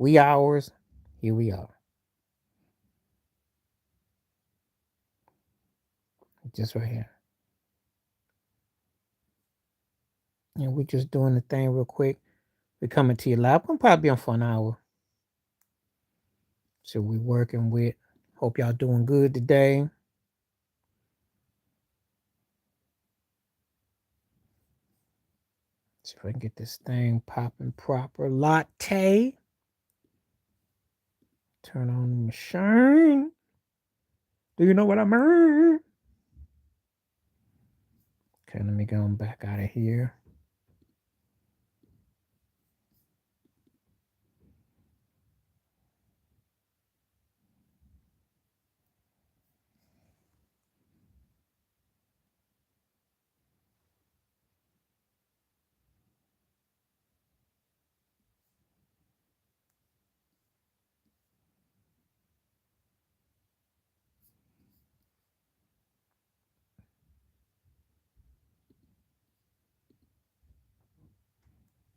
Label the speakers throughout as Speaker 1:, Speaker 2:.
Speaker 1: wee hours, here we are. Just right here. And we're just doing the thing real quick. We're coming to you live. We'll probably be on for an hour. So we're working with. Hope y'all doing good today. See if I can get this thing popping proper. Latte. Turn on the machine. Do you know what I mean? Okay, let me go back out of here.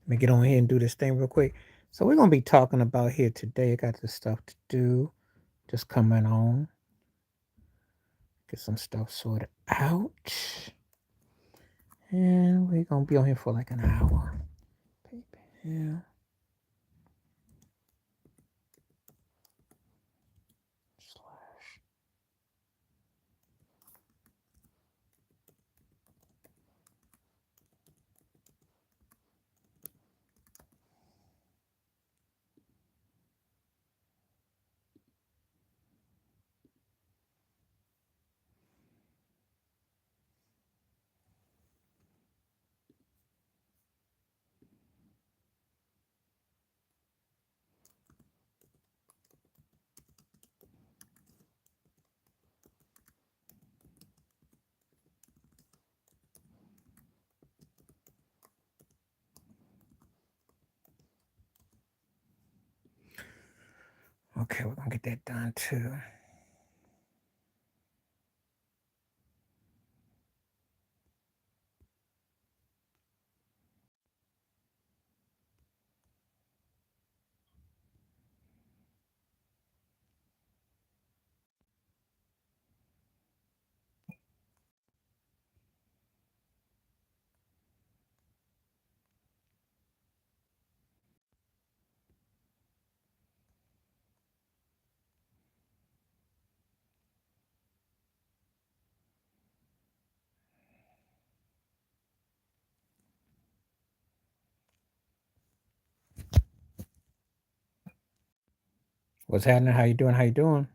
Speaker 1: Let me get on here and do this thing real quick. So we're gonna be talking about here today. I got this stuff to do. Just coming on. Get some stuff sorted out. And we're gonna be on here for like an hour. Yeah. Slash. Okay, we're gonna get that done too. What's happening? How you doing? How you doing?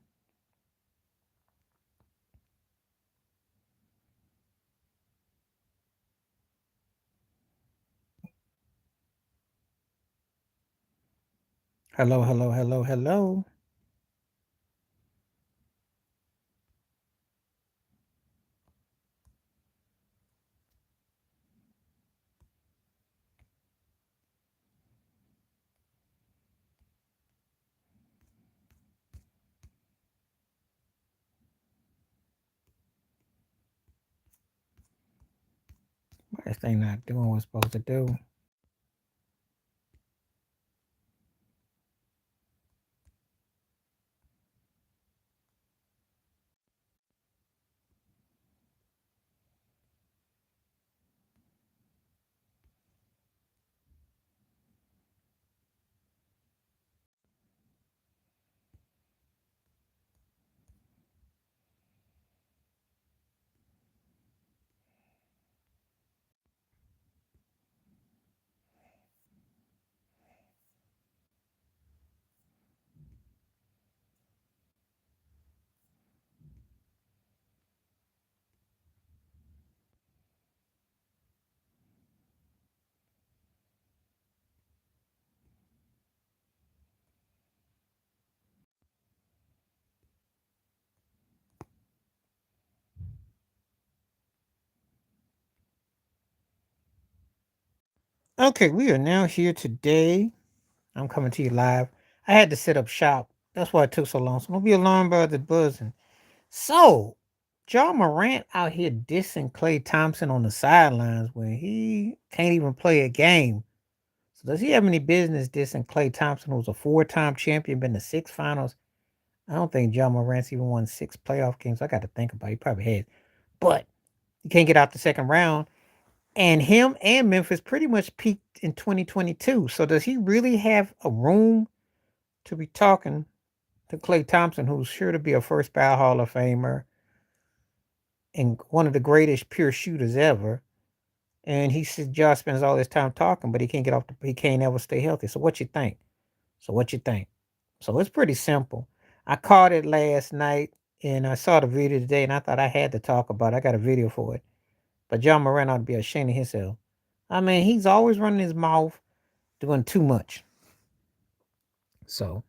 Speaker 1: Hello, hello, hello, hello. Why this thing not doing what it's supposed to do? Okay, we are now here today. I'm coming to you live. I had to set up shop. That's why it took so long. So don't be alarmed by the buzzing. So, John Morant out here dissing Klay Thompson on the sidelines when he can't even play a game. So does he have any business dissing Klay Thompson, who's a four-time champion, been to six finals? I don't think John Morant's even won six playoff games. I got to think about it. He probably has. But he can't get out the second round. And him and Memphis pretty much peaked in 2022. So does he really have a room to be talking to Klay Thompson, who's sure to be a first ballot Hall of Famer and one of the greatest pure shooters ever? And he said Josh spends all his time talking, but he can't get off he can't ever stay healthy. So what you think? So what you think? So it's pretty simple. I caught it last night and I saw the video today and I thought I had to talk about it. I got a video for it. But John Moran ought to be ashamed of himself. I mean, he's always running his mouth, doing too much. So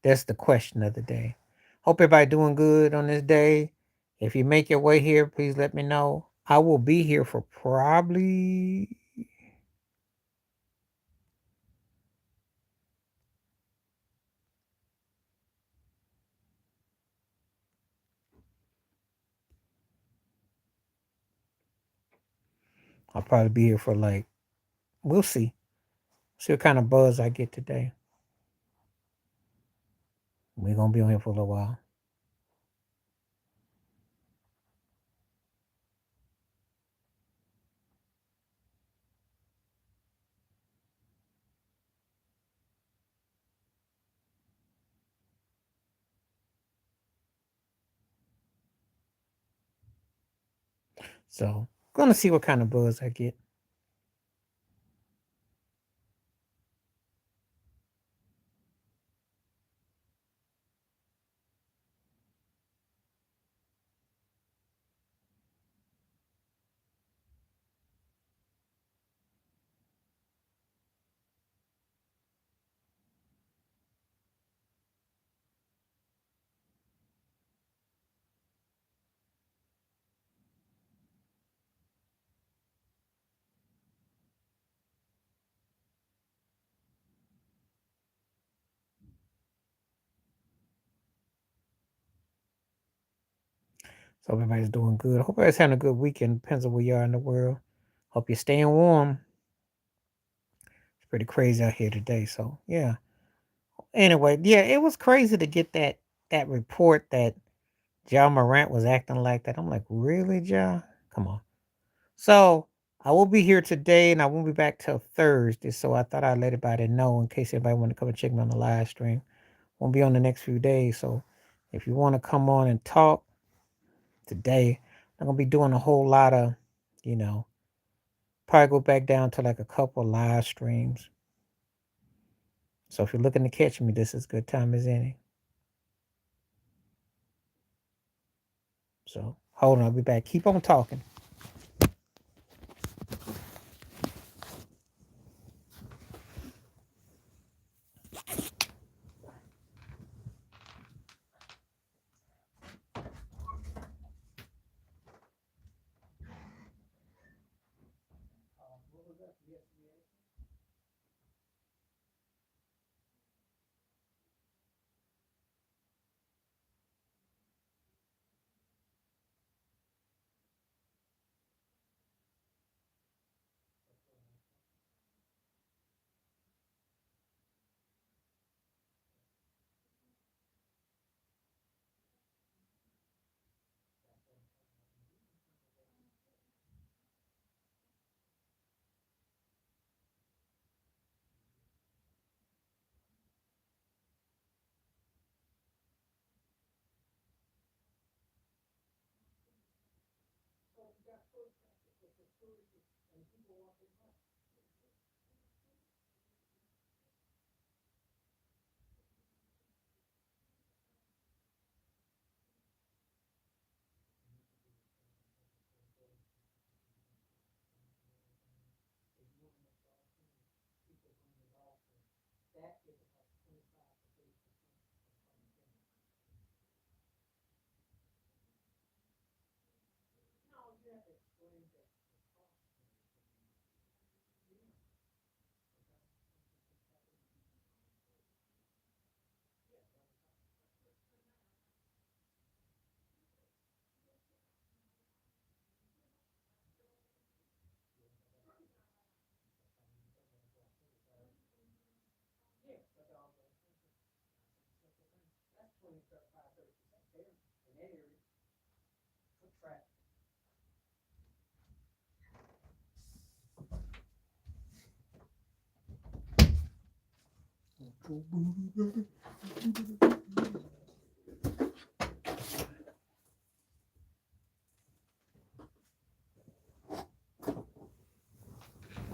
Speaker 1: that's the question of the day. Hope everybody doing good on this day. If you make your way here, please let me know. I will be here for probably I'll probably be here for like we'll see. See what kind of buzz I get today. We're gonna be on here for a little while. So gonna see what kind of buzz I get. So everybody's doing good. Hope everybody's having a good weekend. Depends on where you are in the world. Hope you're staying warm. It's pretty crazy out here today. So yeah. Anyway, yeah, it was crazy to get that report that Ja Morant was acting like that. I'm like, really, Ja? Come on. So I will be here today and I won't be back till Thursday. So I thought I'd let everybody know in case anybody want to come and check me on the live stream. Won't be on the next few days. So if you want to come on and talk today, I'm gonna be doing a whole lot of, you know, probably go back down to like a couple live streams. So if you're looking to catch me, this is good time as any. So hold on, I'll be back. Keep on talking.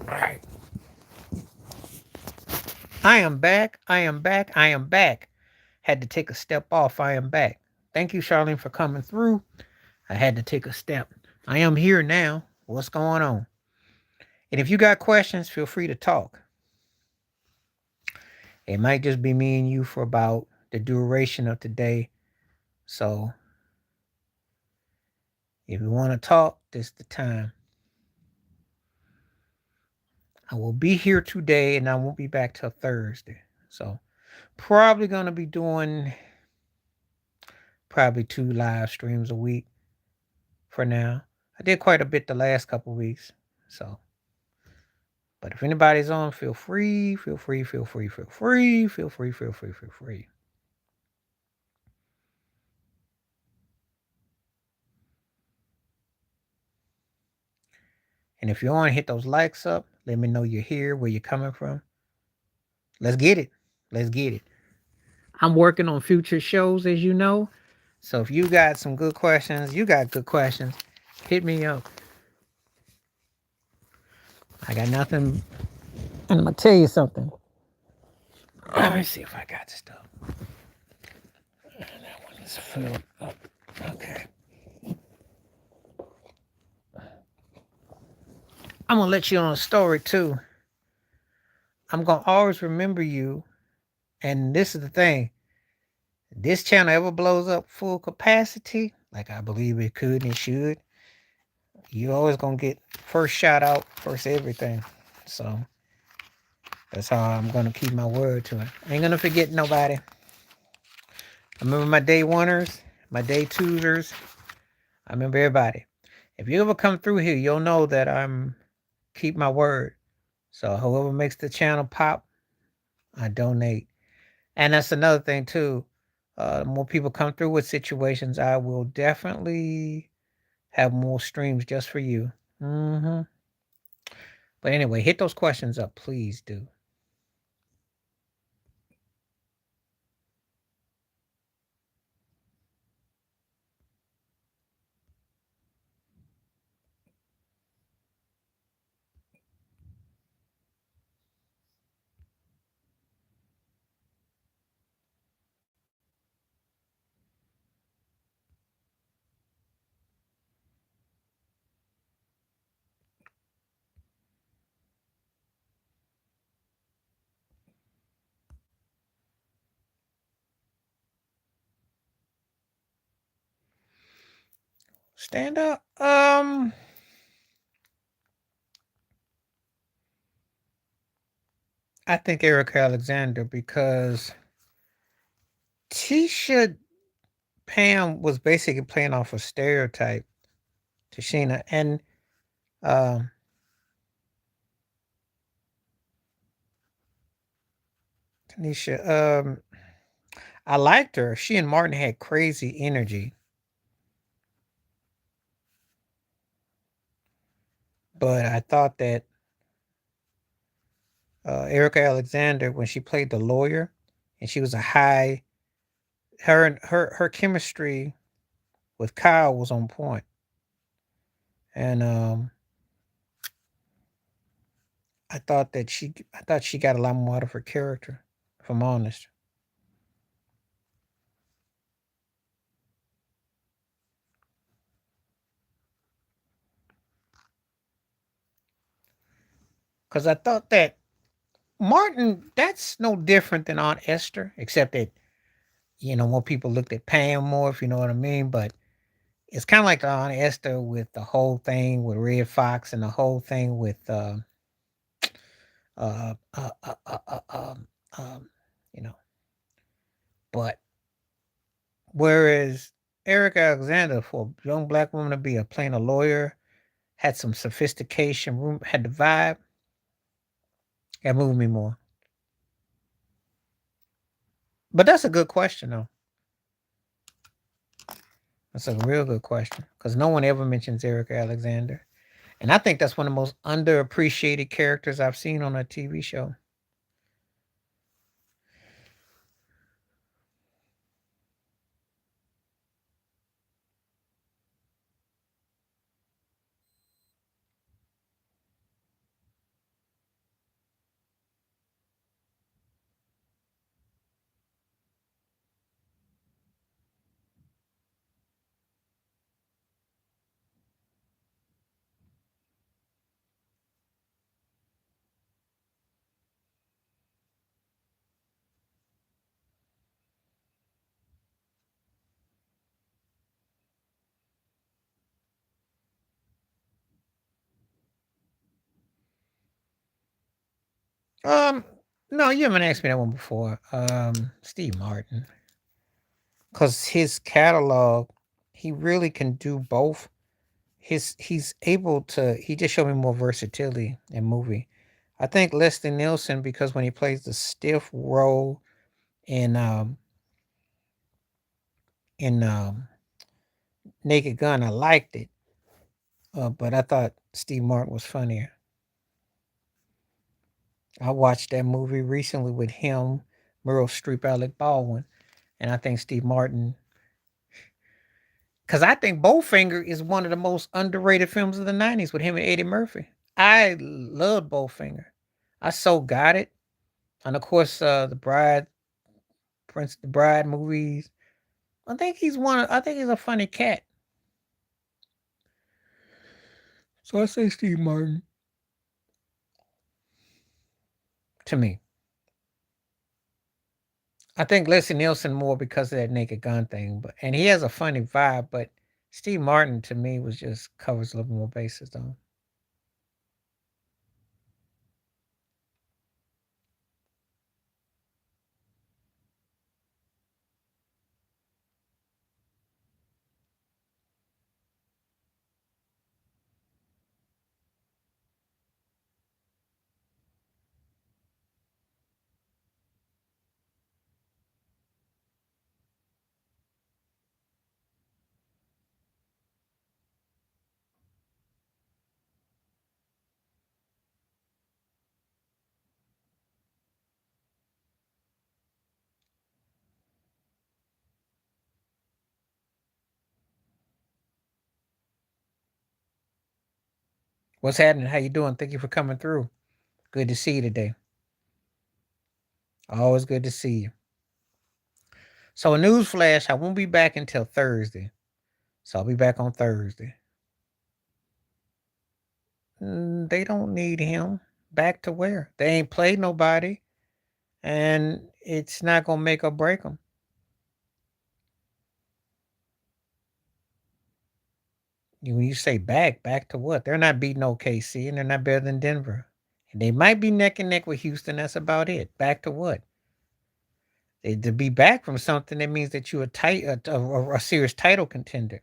Speaker 1: Right. I am back. I am back. I am back. Had to take a step off. I am back. Thank you, Charlene, for coming through. I had to take a step. I am here now. What's going on? And if you got questions, feel free to talk. It might just be me and you for about the duration of today. So if you want to talk, this is the time. I will be here today and I won't be back till Thursday. So probably gonna be doing probably 2 live streams a week for now. I did quite a bit the last couple weeks. So but if anybody's on, feel free, feel free, feel free, feel free, feel free, feel free, feel free. And if you're on, hit those likes up. Let me know you're here, where you're coming from. Let's get it. Let's get it. I'm working on future shows, as you know. So if you got some good questions, hit me up. I got nothing. And I'm going to tell you something. Let me see if I got stuff. That one is filled up. Okay. I'm going to let you on a story, too. I'm going to always remember you. And this is the thing. This channel ever blows up full capacity, like I believe it could and it should, you always gonna get first shout out, first everything. So that's how I'm gonna keep my word to it. I ain't gonna forget nobody. I remember my day oneers, my day twosers. I remember everybody. If you ever come through here, you'll know that I'm keep my word. So whoever makes the channel pop, I donate. And that's another thing too. More people come through with situations, I will definitely have more streams just for you. Mm-hmm. But anyway, hit those questions up, please do. Stand up. I think Eric Alexander because Tisha Pam was basically playing off a stereotype to Sheena and um Tanisha. I liked her. She and Martin had crazy energy, but I thought that Erica Alexander, when she played the lawyer, and she was a high, her chemistry with Kyle was on point, and I thought she got a lot more out of her character, if I'm honest. Because I thought that Martin, that's no different than Aunt Esther, except that more people looked at Pam more, if you know what I mean. But it's kind of like the Aunt Esther with the whole thing with Red Fox and the whole thing with uh, uh, uh, uh, uh um, um, you know. But whereas Eric Alexander, for a young black woman to be playing a lawyer, had some sophistication, had the vibe, that moved me more. But that's a good question, though. That's a real good question because no one ever mentions Eric Alexander. And I think that's one of the most underappreciated characters I've seen on a TV show. Um, no, you haven't asked me that one before. Steve Martin, because his catalog, he really can do both. He's able to. He just showed me more versatility in movie. I think Leslie Nielsen because when he plays the stiff role in Naked Gun, I liked it. But I thought Steve Martin was funnier. I watched that movie recently with him, Meryl Streep, Alec Baldwin, and I think Steve Martin. Because I think Bowfinger is one of the most underrated films of the '90s with him and Eddie Murphy. I love Bowfinger. I so got it, and of course, the Bride, Prince, the Bride movies. I think he's one. I think he's a funny cat. So I say Steve Martin to me. I think Leslie Nielsen more because of that Naked Gun thing, but and he has a funny vibe. But Steve Martin to me was just covers a little more bases though. What's happening? How you doing? Thank you for coming through. Good to see you today. Always good to see you. So a news flash, I won't be back until Thursday. So I'll be back on Thursday. They don't need him. Back to where? They ain't played nobody, and it's not gonna make or break them. When you say back to what? They're not beating OKC, and they're not better than Denver. And they might be neck and neck with Houston. That's about it. Back to what? To be back from something that means that you're a serious title contender.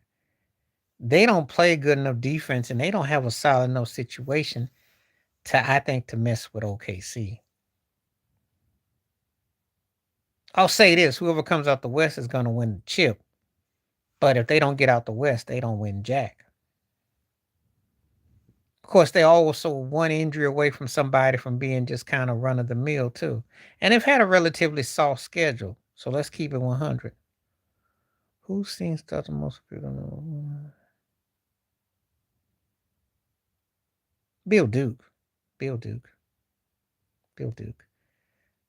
Speaker 1: They don't play good enough defense, and they don't have a solid enough situation to I think to mess with OKC. I'll say this: whoever comes out the West is going to win the chip. But if they don't get out the West, they don't win jack. Of course, they're also one injury away from somebody from being just kind of run of the mill too, and they've had a relatively soft schedule. So let's keep it 100. Who's seen stuff the most beautiful? Bill Duke. Bill Duke. Bill Duke.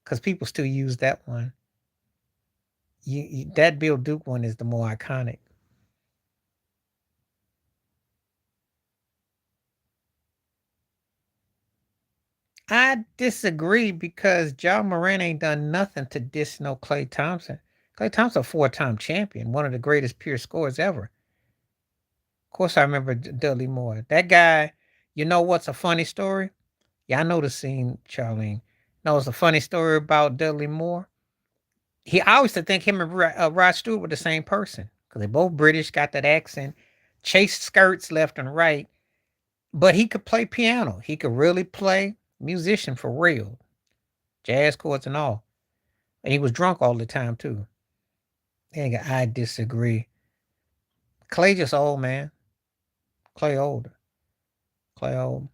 Speaker 1: Because people still use that one. That Bill Duke one is the more iconic. I disagree because John Moran ain't done nothing to diss no Clay Thompson. Clay Thompson, a four-time champion, one of the greatest pure scorers ever. Of course, I remember Dudley Moore. That guy, you know what's a funny story? Yeah, I know the scene, Charlene. No, it's a funny story about Dudley Moore. I always used to think him and Rod Stewart were the same person because they both British, got that accent, chased skirts left and right, but he could play piano. He could really play musician for real, jazz chords and all. And he was drunk all the time too. I disagree. Clay just old, man. Clay older. Clay old.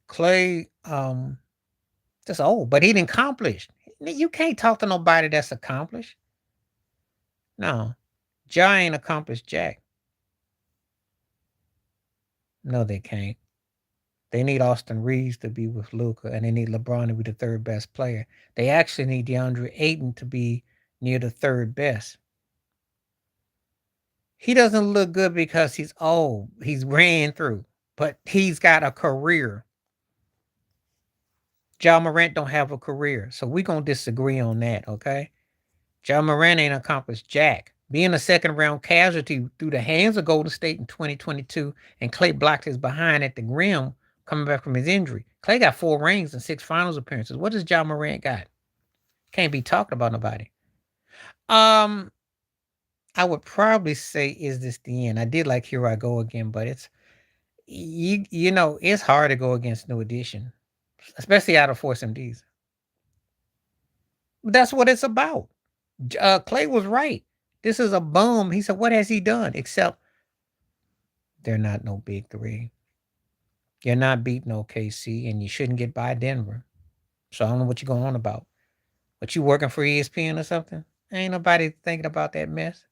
Speaker 1: Clay just old, but he didn't accomplish. You can't talk to nobody that's accomplished. No. Ja ain't accomplished jack. No, they can't. They need Austin Reeves to be with Luca, and they need LeBron to be the third best player. They actually need DeAndre Ayton to be near the third best. He doesn't look good because he's old. He's ran through, but he's got a career. John Morant don't have a career, so we're gonna disagree on that, okay? John Morant ain't accomplished jack. Being a second round casualty through the hands of Golden State in 2022, and Clay blocked his behind at the rim coming back from his injury. Clay got 4 rings and 6 finals appearances. What does John Morant got? Can't be talking about nobody. Um, I would probably say, is this the end? I did like Here I Go Again, but it's it's hard to go against New Edition, especially out of Force MDs. That's what it's about. Clay was right. This is a bum. He said, what has he done? Except they're not no big three. You're not beating OKC, and you shouldn't get by Denver. So I don't know what you're going on about. But you working for ESPN or something? Ain't nobody thinking about that mess.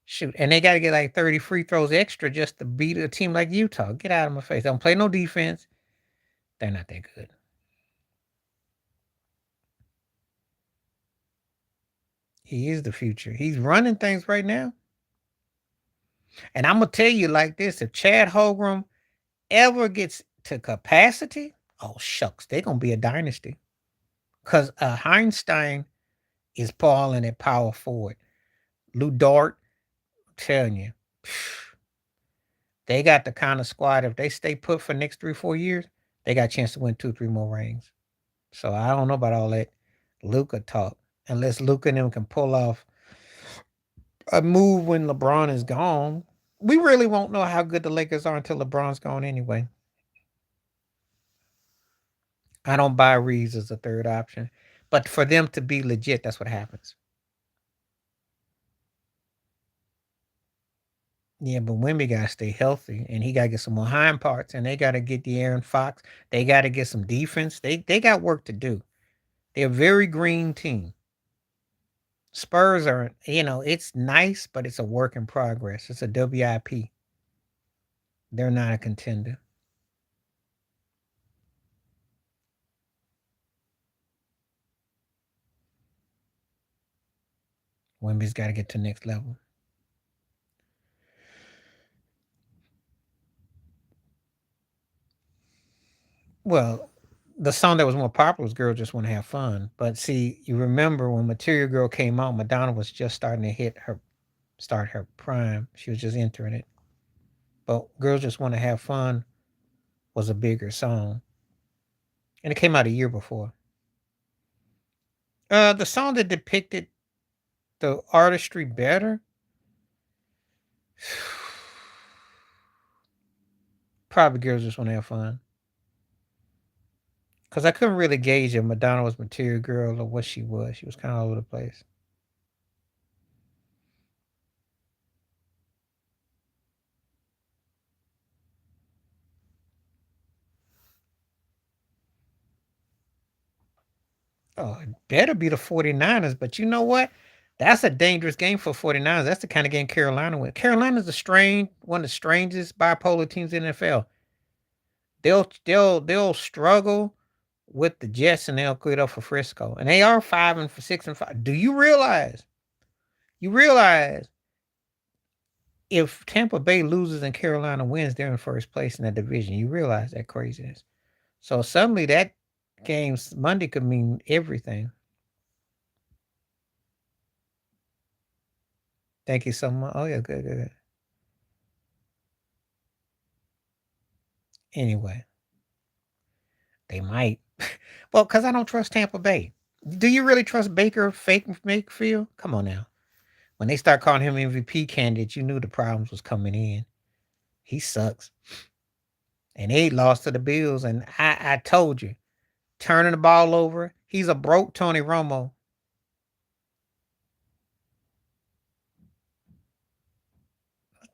Speaker 1: Shoot. And they got to get like 30 free throws extra just to beat a team like Utah. Get out of my face. Don't play no defense. They're not that good. He is the future. He's running things right now. And I'm going to tell you like this. If Chad Holmgren ever gets to capacity, oh, shucks, they're going to be a dynasty. Because Heinstein is balling at power forward. Lou Dort, I'm telling you, they got the kind of squad, if they stay put for the next 3-4 years, they got a chance to win 2-3 more rings. So I don't know about all that Luka talk. Unless Luka and them can pull off a move when LeBron is gone. We really won't know how good the Lakers are until LeBron's gone anyway. I don't buy Reeves as a third option. But for them to be legit, that's what happens. Yeah, but Wemby got to stay healthy, and he got to get some more hind parts, and they got to get the Aaron Fox. They got to get some defense. They got work to do. They're a very green team. Spurs are, it's nice, but it's a work in progress. It's a WIP. They're not a contender. Wemby's got to get to the next level. Well, the song that was more popular was "Girl Just Want to Have Fun." But see, you remember when Material Girl came out, Madonna was just starting to start her prime. She was just entering it. But "Girls Just Want to Have Fun" was a bigger song, and it came out a year before. The song that depicted the artistry better, probably "Girls Just Want to Have Fun." Because I couldn't really gauge if Madonna was Material Girl or what she was. She was kind of all over the place. Oh, it better be the 49ers, but you know what? That's a dangerous game for 49ers. That's the kind of game Carolina wins. Carolina's one of the strangest bipolar teams in the NFL. They'll struggle with the Jets and they'll get up for Frisco. And they are 5-6-5. Do you realize? You realize if Tampa Bay loses and Carolina wins, they're in first place in that division. You realize that craziness. So suddenly that game's Monday could mean everything. Thank you so much. Oh yeah, good, good, good. Anyway, they might. Well, because I don't trust Tampa Bay. Do you really trust Baker fake Mayfield? Come on now. When they start calling him MVP candidate, you knew the problems was coming in. He sucks. And they lost to the Bills. And I told you, turning the ball over, he's a broke Tony Romo.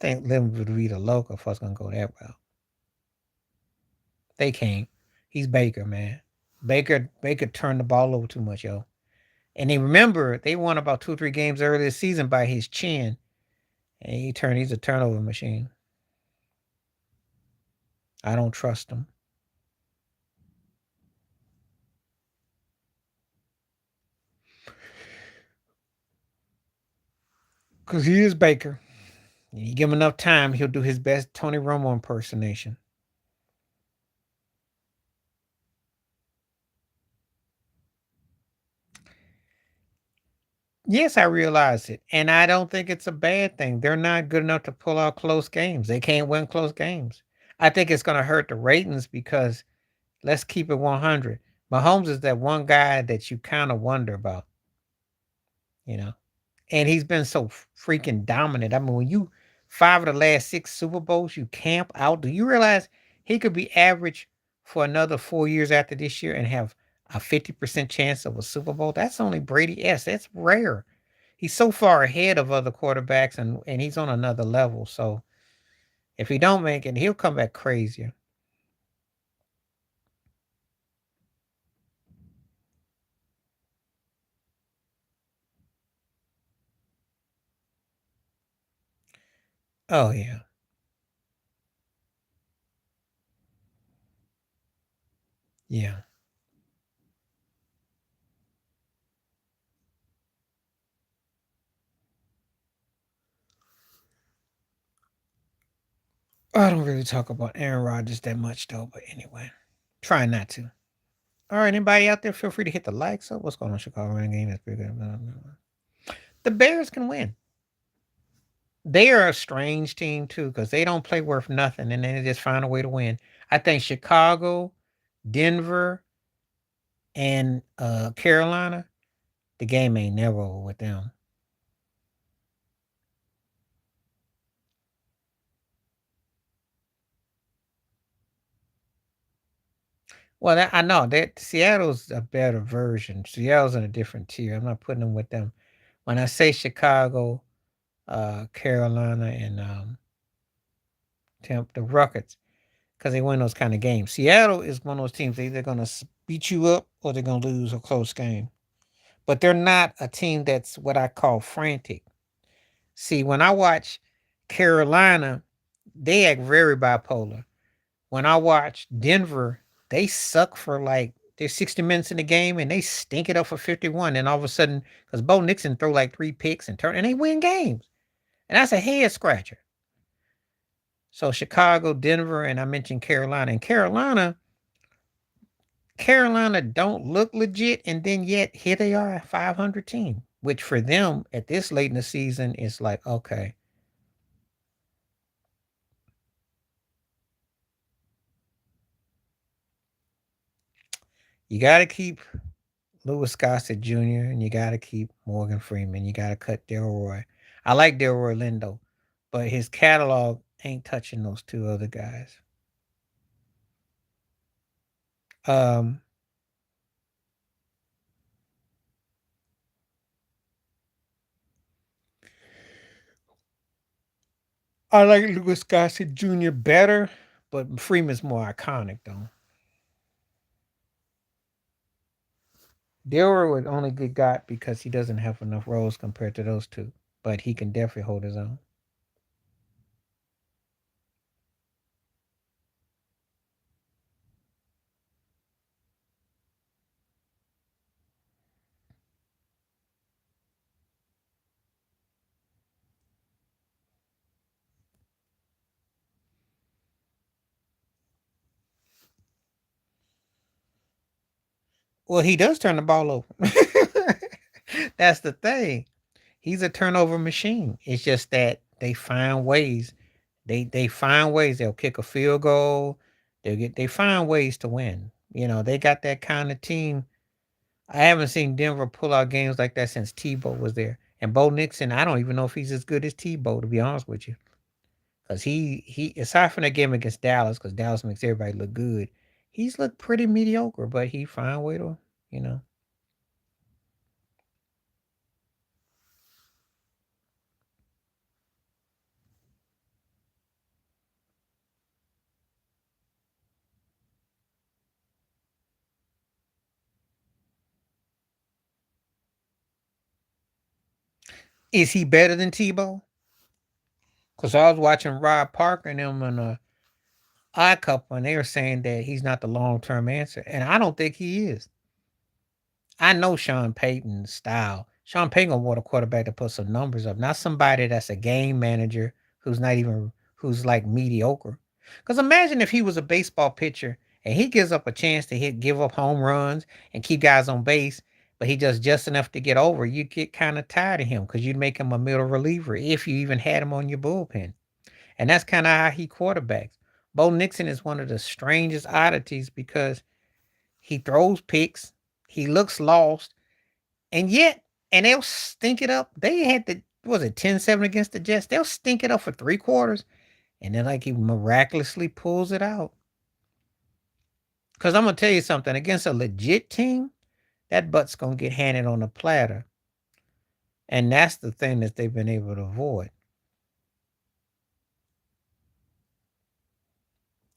Speaker 1: think them would be the local if I was gonna go that route. They can't. He's Baker, man. Baker turned the ball over too much, yo. And they remember they won about 2 or 3 games earlier this season by his chin. And he's a turnover machine. I don't trust him. Because he is Baker. You give him enough time, he'll do his best Tony Romo impersonation. Yes, I realize it. And I don't think it's a bad thing. They're not good enough to pull out close games. They can't win close games. I think it's going to hurt the ratings because let's keep it 100. Mahomes is that one guy that you kind of wonder about, you know? And he's been so freaking dominant. I mean, when you 5 of the last 6 Super Bowls, you camp out. Do you realize he could be average for another 4 years after this year and have a 50% chance of a Super Bowl? That's only Brady S. That's rare. He's so far ahead of other quarterbacks and he's on another level. So if he don't make it, he'll come back crazier. Oh yeah. Yeah. I don't really talk about Aaron Rodgers that much though, but anyway. Try not to. All right, anybody out there, feel free to hit the likes up. What's going on, Chicago running game? That's pretty good. The Bears can win. They are a strange team too because they don't play worth nothing, and then they just find a way to win. I think Chicago, Denver, and Carolina, the game ain't never over with them. Well, I know that Seattle's a better version. Seattle's in a different tier. I'm not putting them with them. When I say Chicago, Carolina, and the Rockets, because they win those kind of games. Seattle is one of those teams they're either going to beat you up or they're going to lose a close game. But they're not a team that's what I call frantic. See, when I watch Carolina, they act very bipolar. When I watch Denver, they suck for like they're 60 minutes in the game and they stink it up for 51. And all of a sudden, because Bo Nixon throw like 3 picks and they win games. And that's a head scratcher. So Chicago, Denver, and I mentioned Carolina. And Carolina don't look legit, and then yet here they are, a 500 team, which for them at this late in the season is like, okay, you got to keep Louis Gossett Jr. and you got to keep Morgan Freeman. You got to cut Delroy. I like Delroy Lindo, but his catalog ain't touching those 2 other guys. Um, I like Louis Gossett Jr. better, but Freeman's more iconic though. Delroy would only get got because he doesn't have enough roles compared to those 2, but he can definitely hold his own. Well, he does turn the ball over. That's the thing. He's a turnover machine. It's just that they find ways. They find ways. They'll kick a field goal. They find ways to win. They got that kind of team. I haven't seen Denver pull out games like that since Tebow was there. And Bo Nixon, I don't even know if he's as good as Tebow, to be honest with you. Because he aside from that game against Dallas, because Dallas makes everybody look good, he's looked pretty mediocre, but he find a way to, you know. Is he better than Tebow? Because I was watching Rod Parker and them in a odd couple, and they were saying that he's not the long term answer. And I don't think he is. I know Sean Payton's style. Sean Payton gonna want a quarterback to put some numbers up, not somebody that's a game manager who's not even who's like mediocre. Because imagine if he was a baseball pitcher and he gives up a chance to give up home runs and keep guys on base, but he does just enough to get over. You get kind of tired of him because you'd make him a middle reliever if you even had him on your bullpen. And that's kind of how he quarterbacks. Bo Nixon is one of the strangest oddities because he throws picks, he looks lost, and yet, and they'll stink it up. They had the, what was it, 10-7 against the Jets? They'll stink it up for 3 quarters, and then like he miraculously pulls it out. Because I'm going to tell you something, against a legit team, that butt's going to get handed on a platter. And that's the thing that they've been able to avoid.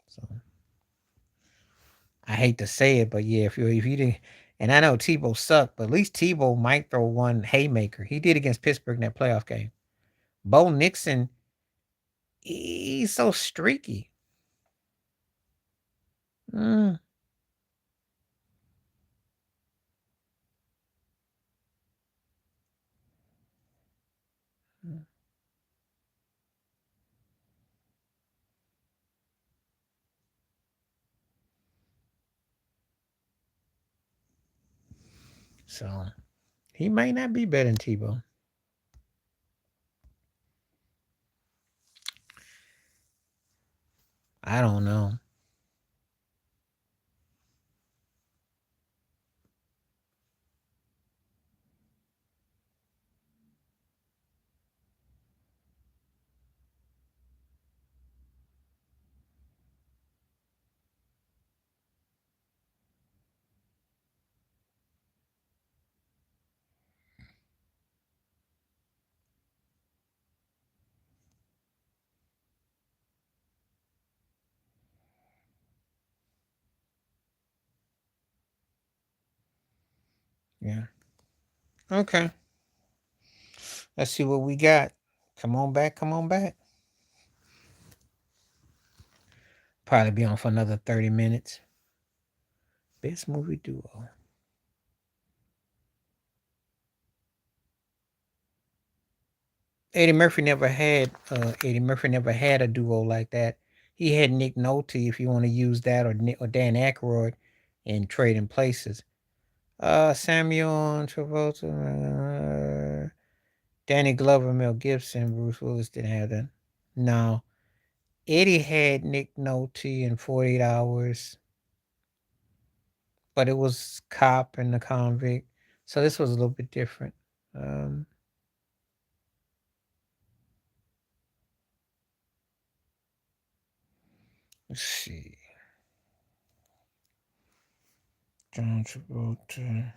Speaker 1: So I hate to say it, but yeah, if you didn't, and I know Tebow sucked, but at least Tebow might throw one haymaker. He did against Pittsburgh in that playoff game. Bo Nixon, he's so streaky. Mm. So he might not be better than Tebow. I don't know. Yeah. Okay. Let's see what we got. Come on back. Come on back. Probably be on for another 30 minutes. Best movie duo. Eddie Murphy never had a duo like that. He had Nick Nolte if you want to use that, or Dan Aykroyd in Trading Places. Samuel Travolta, Danny Glover, Mel Gibson, Bruce Willis didn't have that. No, Eddie had Nick Nolte in 48 Hours, but it was cop and the convict, so this was a little bit different. Um, let's see, John Travolta.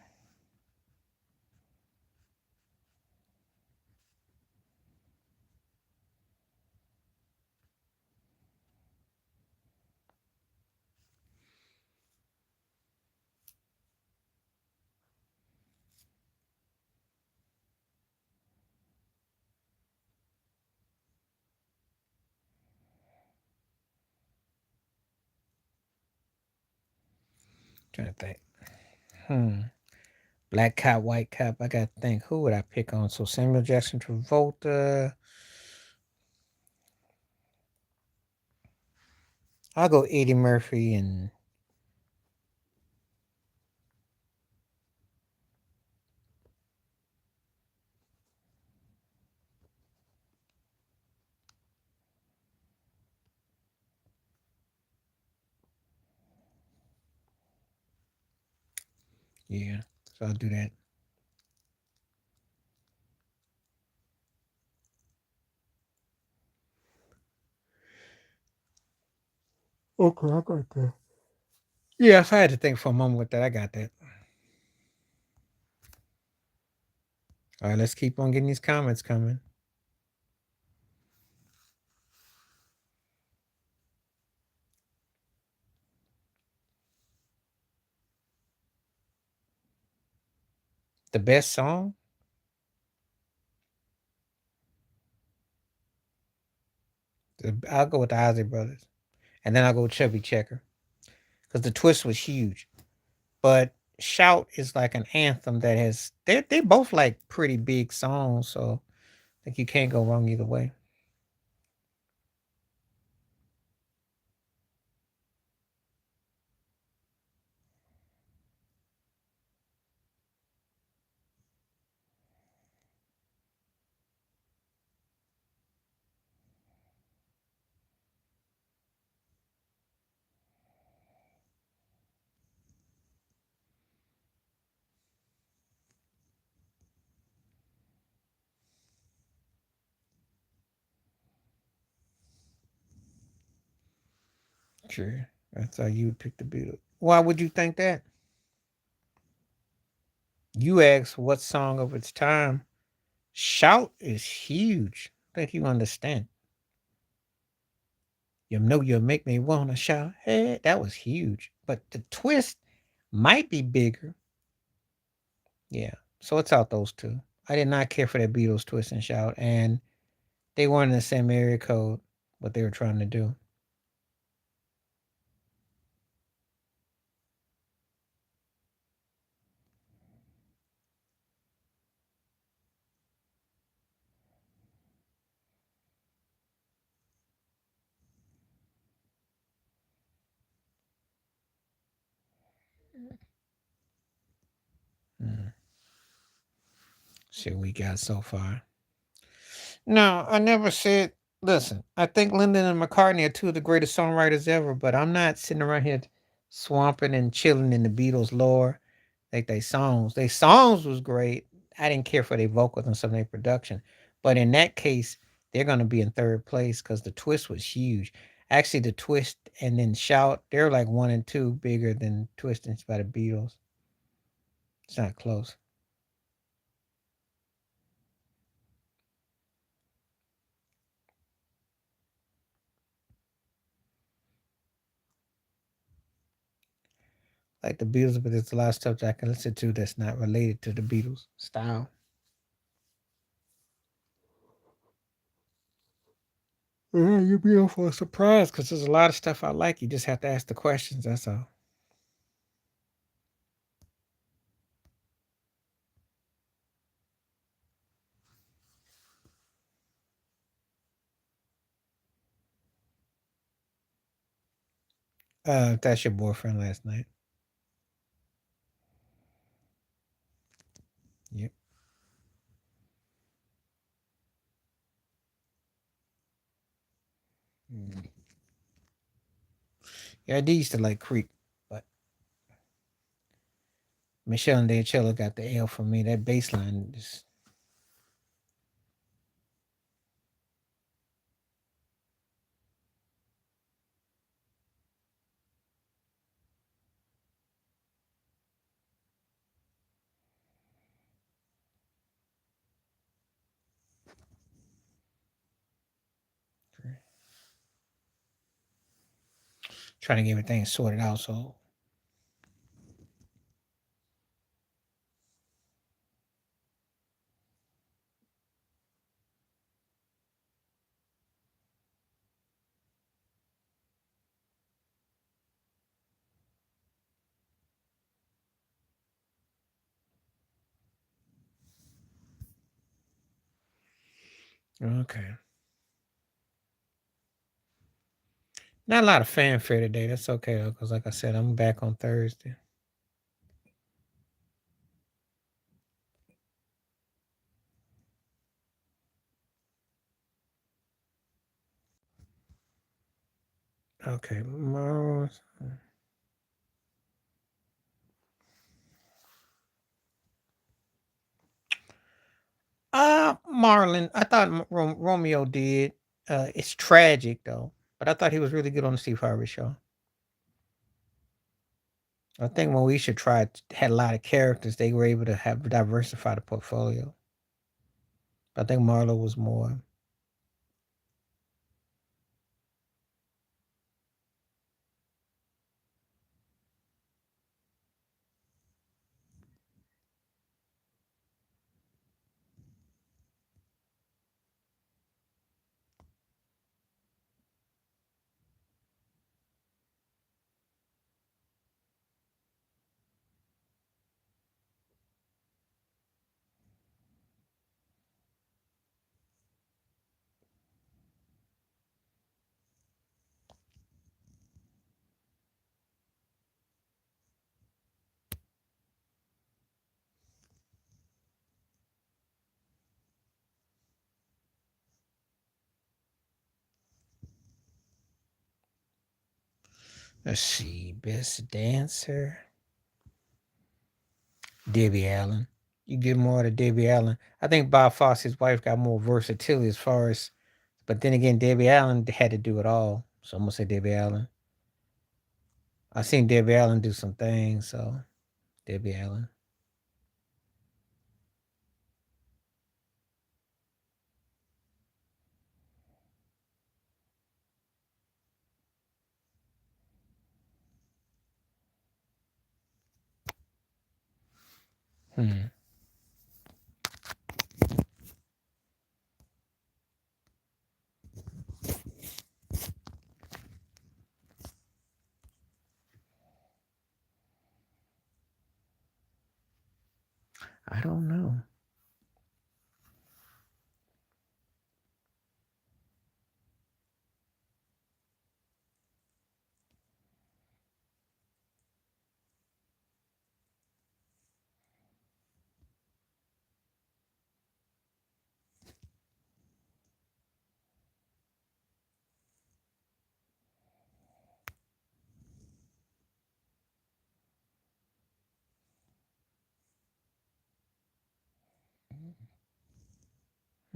Speaker 1: Trying to think. Hmm. Black cop, white cop. I gotta think. Who would I pick on? So Samuel Jackson Travolta. I'll go Eddie Murphy and yeah. So I'll do that. Okay, I got that. Yeah, if I had to think for a moment with that, I got that. All right, let's keep on getting these comments coming. The best song? I'll go with the Ozzy Brothers, and then I'll go with Chubby Checker because the twist was huge. But Shout is like an anthem that has they both like pretty big songs, so I think you can't go wrong either way. Sure, that's how you would pick the Beatles. Why would you think that? You asked what song of its time. Shout is huge. I think you understand. You know you make me wanna shout. Hey, that was huge. But the twist might be bigger. Yeah. So it's out those two. I did not care for that Beatles twist and shout, and they weren't in the same area code what they were trying to do. Mm. See what we got so far. No, I never said. Listen, I think Lyndon and McCartney are two of the greatest songwriters ever, but I'm not sitting around here swamping and chilling in the Beatles lore. Like they songs was great. I didn't care for their vocals and some of their production, but in that case, they're gonna be in third place because the twist was huge. Actually, the twist and then shout, they're like one and two bigger than twistings by the Beatles. It's not close. Like the Beatles, but there's a lot of stuff that I can listen to that's not related to the Beatles style. Yeah, you'll be in for a surprise because there's a lot of stuff I like. You just have to ask the questions. That's all. That's your boyfriend last night. Yep. Mm. Yeah, I did used to like Creek, but Michelle and D'Angelo got the L from me. That bass line is trying to get everything sorted out. So, okay. Not a lot of fanfare today. That's okay though, because like I said, I'm back on Thursday. Okay. Marlon. I thought Romeo did. It's tragic though, but I thought he was really good on the Steve Harvey show. I think when we should try had a lot of characters, they were able to have diversify the portfolio. I think Marlo was more. Let's see. Best dancer. Debbie Allen. You get more to Debbie Allen. I think Bob Fosse's wife got more versatility as far as, but then again, Debbie Allen had to do it all. So I'm gonna say Debbie Allen. I seen Debbie Allen do some things, so Debbie Allen. Hmm. I don't know.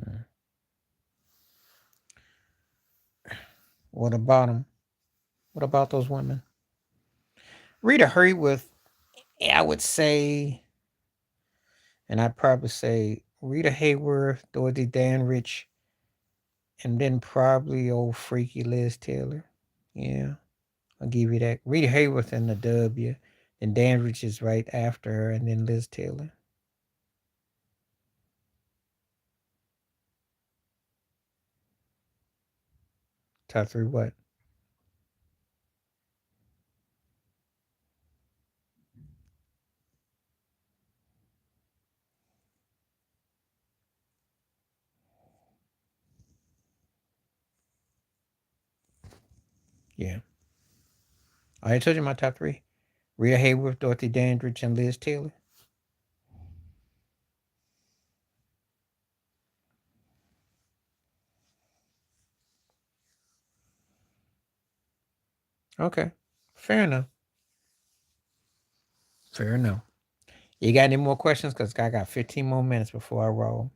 Speaker 1: Hmm. What about them? What about those women? Rita Hayworth, I would say, and I'd probably say Rita Hayworth, Dorothy Dandridge, and then probably old freaky Liz Taylor. Yeah, I'll give you that. Rita Hayworth in the W, and Dandridge is right after her, and then Liz Taylor. Top three what? Yeah. I already told you my top three. Rita Hayworth, Dorothy Dandridge, and Liz Taylor. Okay. Fair enough. Fair enough. You got any more questions? Because I got 15 more minutes before I roll.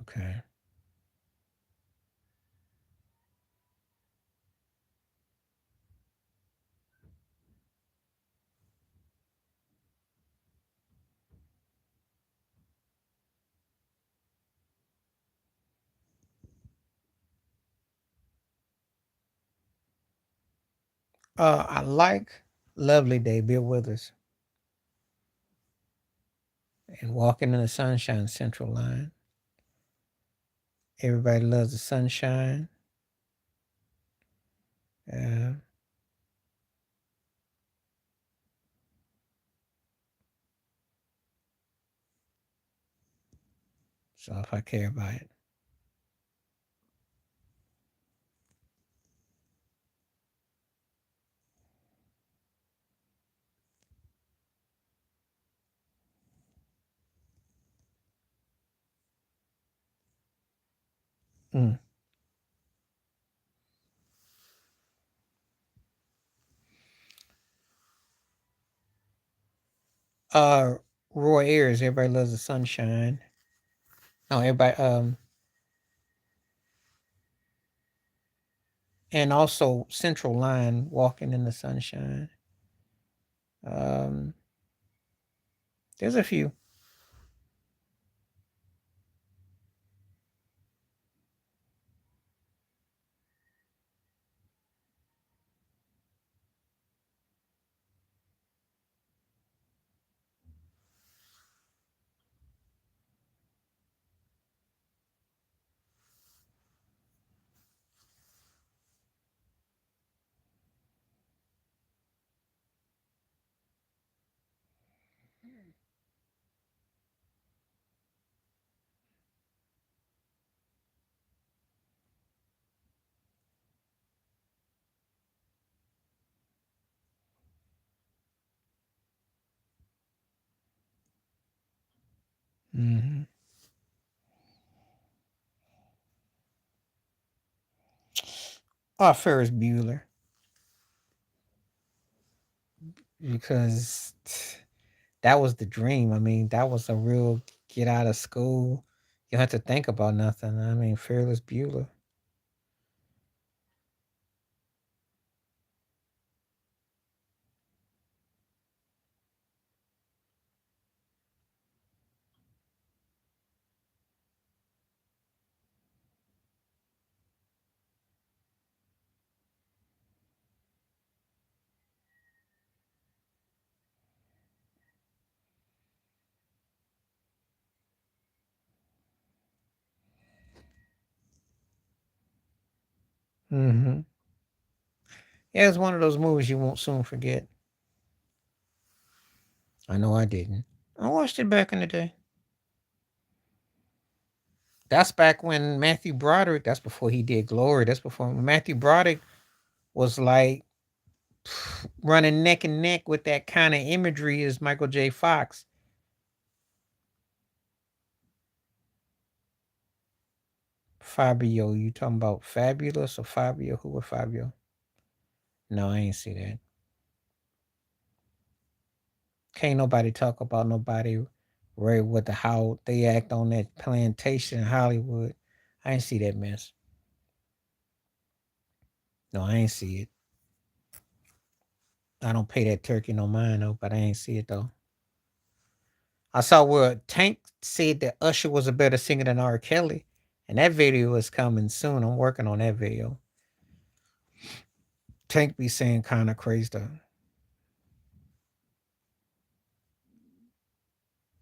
Speaker 1: Okay. I like Lovely Day, Bill Withers, and Walking in the Sunshine Central Line. Everybody loves the sunshine. Uh, so if I care about it. Mm. Uh, Roy Ayers, Everybody Loves the Sunshine. No, everybody. And also Central Line, Walking in the Sunshine. Um, there's a few. Mm-hmm. Oh, Ferris Bueller, because that was the dream. I mean, that was a real get out of school. You don't have to think about nothing. I mean, Ferris Bueller. Mm-hmm. Yeah, it's one of those movies you won't soon forget. I know I didn't. I watched it back in the day. That's back when Matthew Broderick. That's before he did Glory. That's before Matthew Broderick was like running neck and neck with that kind of imagery as Michael J. Fox. Fabio, you talking about Fabulous or Fabio? Who was Fabio? No, I ain't see that. Can't nobody talk about nobody right with the how they act on that plantation in Hollywood. I ain't see that mess. No, I ain't see it. I don't pay that turkey no mind though, but I ain't see it though. I saw where Tank said that Usher was a better singer than R. Kelly, and that video is coming soon. I'm working on that video. Tank be saying kind of crazy stuff.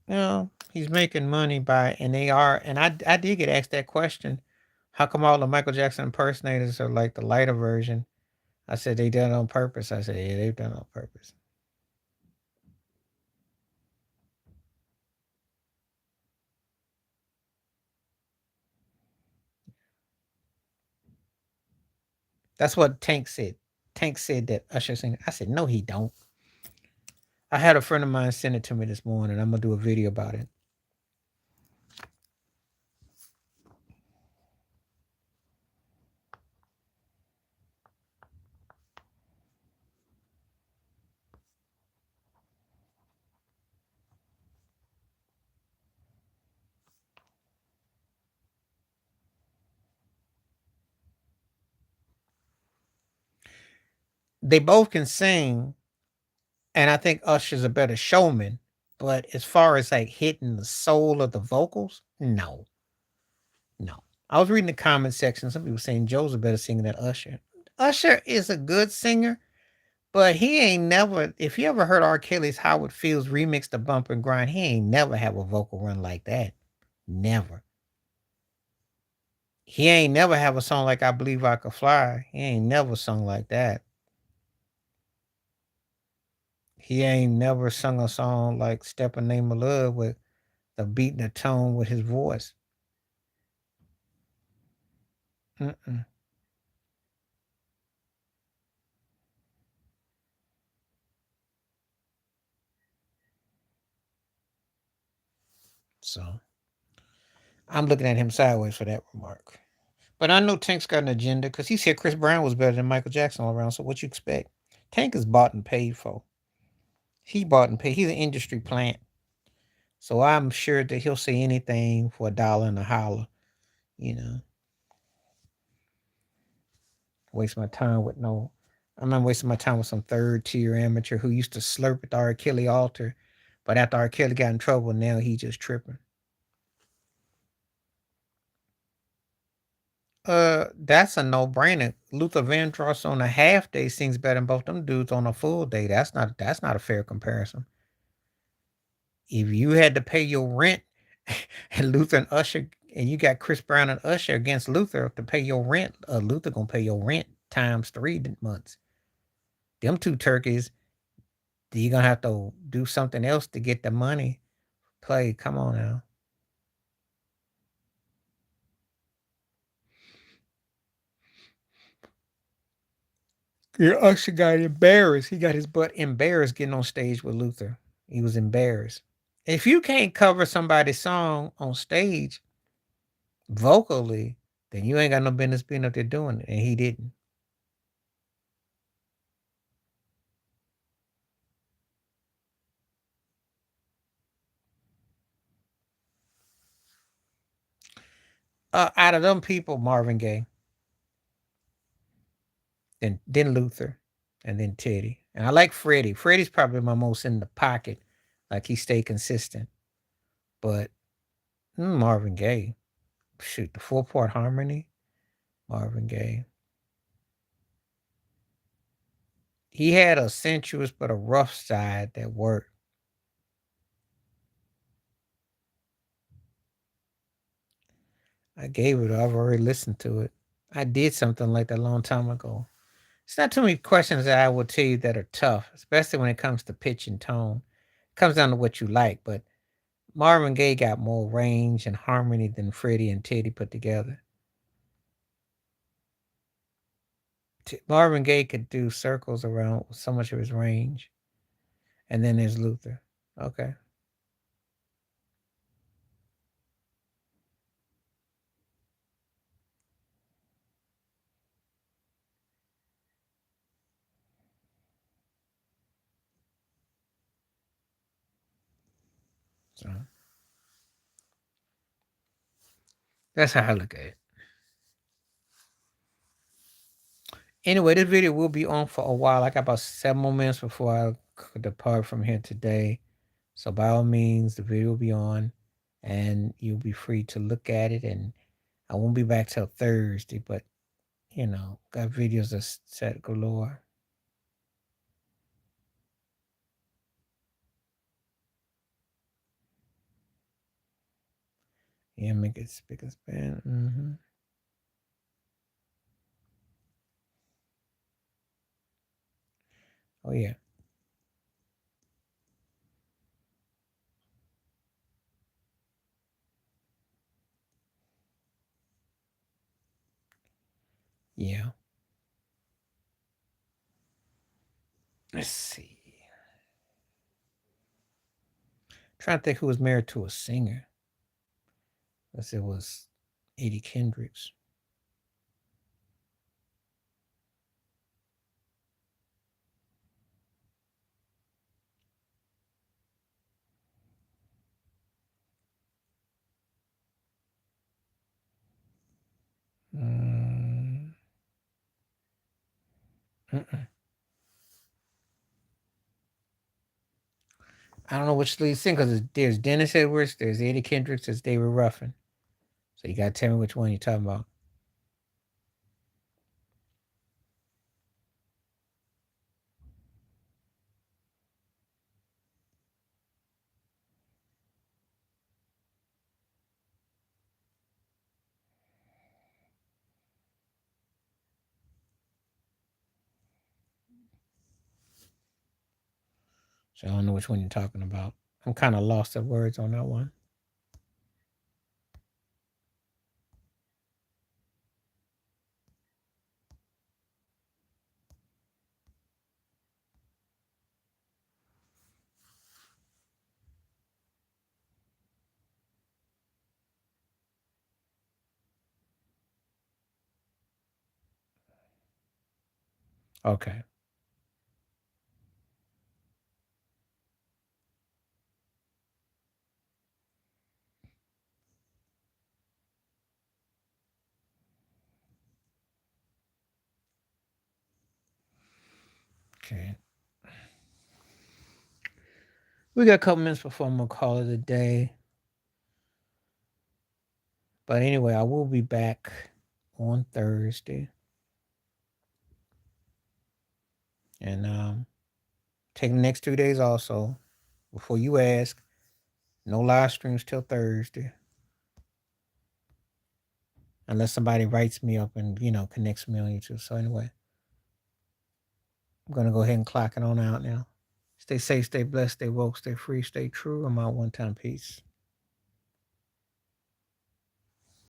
Speaker 1: You know, he's making money by, and they are, and I did get asked that question. How come all the Michael Jackson impersonators are like the lighter version? I said they done it on purpose. I said, yeah, they've done it on purpose. That's what Tank said. Tank said that Usher sing. I said, no, he don't. I had a friend of mine send it to me this morning. I'm gonna do a video about it. They both can sing, and I think Usher's a better showman. But as far as like hitting the soul of the vocals, no, no. I was reading the comment section. Some people saying Joe's a better singer than Usher. Usher is a good singer, but he ain't never. If you ever heard R. Kelly's "How It Feels" remix to Bump and Grind, he ain't never have a vocal run like that. Never. He ain't never have a song like "I Believe I Could Fly." He ain't never sung like that. He ain't never sung a song like "Step in the Name of Love" with the beat and the tone with his voice. Mm-mm. So I'm looking at him sideways for that remark. But I know Tank's got an agenda because he said Chris Brown was better than Michael Jackson all around. So what you expect? Tank is bought and paid for. He bought and paid. He's an industry plant. So I'm sure that he'll say anything for a dollar and a holler. You know, waste my time with no. I'm not wasting my time with some third tier amateur who used to slurp at the R. Kelly altar, but after R. Kelly got in trouble, now he just tripping. That's a no brainer. Luther Vandross on a half day sings better than both them dudes on a full day. That's not a fair comparison. If you had to pay your rent and Luther and Usher, and you got Chris Brown and Usher against Luther to pay your rent, Luther gonna pay your rent times 3 months. Them two turkeys, you gonna have to do something else to get the money. Play, come on now. Yeah, Usher got embarrassed. He got his butt embarrassed getting on stage with Luther. He was embarrassed. If you can't cover somebody's song on stage vocally, then you ain't got no business being up there doing it. And he didn't. Out of them people, Marvin Gaye, then Luther, and then Teddy. And I like Freddie. Freddie's probably my most in the pocket. Like he stayed consistent. But Marvin Gaye. Shoot, the 4-part harmony. Marvin Gaye. He had a sensuous but a rough side that worked. I gave it. I've already listened to it. I did something like that a long time ago. It's not too many questions that I will tell you that are tough, especially when it comes to pitch and tone. It comes down to what you like, but Marvin Gaye got more range and harmony than Freddie and Teddy put together. Marvin Gaye could do circles around so much of his range. And then there's Luther. Okay. So that's how I look at it. Anyway, this video will be on for a while. I got about 7 more minutes before I depart from here today. So by all means, the video will be on and you'll be free to look at it. And I won't be back till Thursday, but got videos that set galore. Yeah, make it spick and span. Oh yeah. Yeah. Let's see. Trying to think who was married to a singer. Unless it was Eddie Kendricks. Mm. Mm-mm. I don't know which lead singer because there's Dennis Edwards, there's Eddie Kendricks, there's David Ruffin. So you gotta tell me which one you're talking about. So I don't know which one you're talking about. I'm kind of lost at words on that one. Okay. Okay. We got a couple minutes before I'm gonna call it a day. But anyway, I will be back on Thursday. And take the next 2 days also. Before you ask, no live streams till Thursday. Unless somebody writes me up and, connects me on YouTube. So anyway, I'm gonna go ahead and clock it on out now. Stay safe, stay blessed, stay woke, stay free, stay true. I'm out one time. Peace.